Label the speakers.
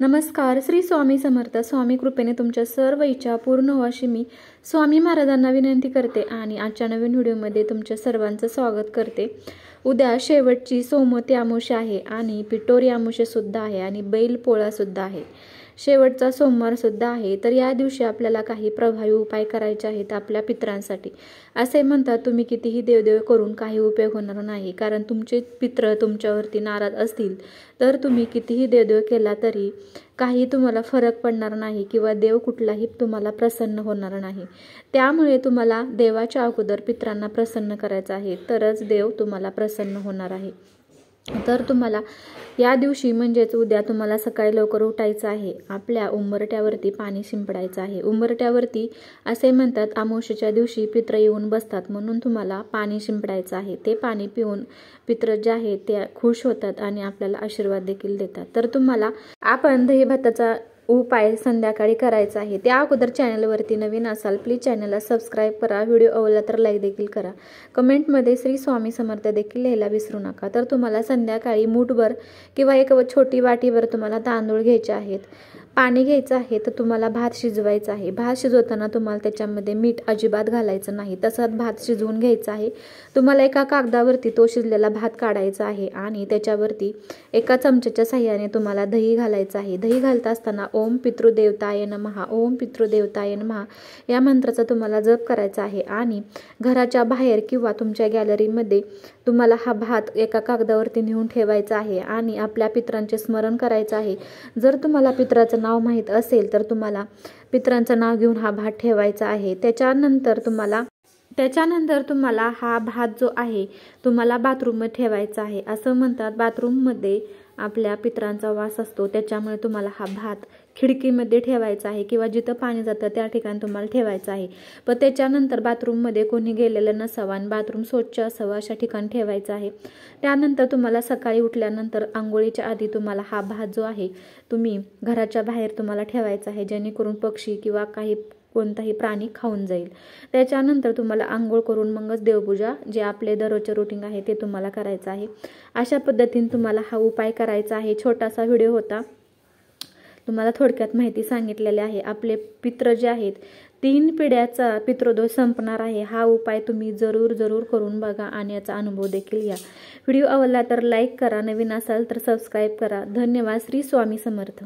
Speaker 1: नमस्कार. श्री स्वामी समर्थ. स्वामी कृपेने तुमच्या सर्व इच्छा पूर्ण हो अशी मी स्वामी महाराजांना विनंती करते आणि आजच्या नवीन व्हिडिओमध्ये तुमच्या सर्वांचं स्वागत करते. उद्या शेवटची सोमवती अमावस्या आहे आणि पिठोरी अमावस्या सुद्धा आहे आणि बैल पोळा सुद्धा आहे. शेवटचा सोमवार सुद्धा आहे. तर या दिवशी आपल्याला काही प्रभावी उपाय करायचे आहेत आपल्या पितरांसाठी. असे म्हणतात तुम्ही कितीही देवदेव करून काही उपयोग होणार नाही, कारण तुमचे पित्र तुमच्यावरती नाराज असतील तर तुम्ही कितीही देवदेव केला तरी काही तुम्हाला फरक पडणार नाही किंवा देव कुठलाही तुम्हाला प्रसन्न होणार नाही. त्यामुळे तुम्हाला देवाच्या अगोदर पितरांना प्रसन्न करायचं आहे, तरच देव तुम्हाला प्रसन्न होणार आहे. तर तुम्हाला या दिवशी म्हणजेच उद्या तुम्हाला सकाळी लवकर उठायचं आहे. आपल्या उंबरट्यावरती पाणी शिंपडायचं आहे. उंबरट्यावरती असे म्हणतात अमावस्येच्या दिवशी पित्र येऊन बसतात, म्हणून तुम्हाला पाणी शिंपडायचं आहे. ते पाणी पिऊन पित्र जे आहे ते खुश होतात आणि आपल्याला आशीर्वाद देखील देतात. तर तुम्हाला आपण दही भाताचा उपाय संध्याकाळी करायचा आहे. त्या अगोदर चॅनलवरती नवीन असाल प्लीज चॅनलला सबस्क्राईब करा. व्हिडिओ आवडला तर लाईक देखील करा. कमेंटमध्ये श्री स्वामी समर्थ देखील लिहायला विसरू नका. तर तुम्हाला संध्याकाळी मूठभर किंवा एक छोटी वाटीवर तुम्हाला तांदूळ घ्यायचे आहेत, पाणी घ्यायचं आहे. तर तुम्हाला भात शिजवायचा आहे. भात शिजवताना तुम्हाला त्याच्यामध्ये मीठ अजिबात घालायचं नाही, तसाच भात शिजवून घ्यायचा आहे. तुम्हाला एका कागदावरती तो शिजलेला भात काढायचा आहे आणि त्याच्यावरती एका चमच्याच्या साह्याने तुम्हाला दही घालायचं आहे. दही घालता असताना ओम पितृदेवताय नमः, ओम पितृदेवताय नमः या मंत्राचा तुम्हाला जप करायचा आहे आणि घराच्या बाहेर किंवा तुमच्या गॅलरीमध्ये तुम्हाला हा भात एका कागदावरती नेऊन ठेवायचा आहे आणि आपल्या पितरांचे स्मरण करायचं आहे. जर तुम्हाला पितराचं नाव माहीत असेल तर तुम्हाला पितरांचं नाव घेऊन हा भात ठेवायचा आहे. त्याच्यानंतर तुम्हाला हा भात जो आहे तुम्हाला बाथरूममध्ये ठेवायचा आहे. असं म्हणतात बाथरूममध्ये आपल्या पितरांचा वास असतो, त्याच्यामुळे तुम्हाला हा भात खिडकीमध्ये ठेवायचा आहे किंवा जिथं पाणी जातं त्या ठिकाणी तुम्हाला ठेवायचं आहे. पण त्याच्यानंतर बाथरूममध्ये कोणी गेलेलं नसावं आणि बाथरूम स्वच्छ असावं अशा ठिकाणी ठेवायचं आहे. त्यानंतर तुम्हाला सकाळी उठल्यानंतर आंघोळीच्या आधी तुम्हाला हा भात जो आहे तुम्ही घराच्या बाहेर तुम्हाला ठेवायचा आहे, जेणेकरून पक्षी किंवा कोणताही प्राणी खाऊन जाईल. त्याच्यानंतर तुम्हाला आंघोळ करून मगच देवपूजा जे आपले दररोजचे रुटीन आहे ते तुम्हाला करायचं आहे. अशा पद्धतीने तुम्हाला हा उपाय करायचा आहे. छोटासा व्हिडिओ होता, तुम्हाला थोडक्यात माहिती सांगितलेली आहे. आपले पित्र जे आहेत 3 पिढ्याचा पितृदोष संपणार आहे. हा उपाय तुम्ही जरूर करून बघा आणि याचा अनुभव देखील घ्या. व्हिडिओ आवडला तर लाईक करा, नवीन असाल तर सबस्क्राईब करा. धन्यवाद. श्री स्वामी समर्थ.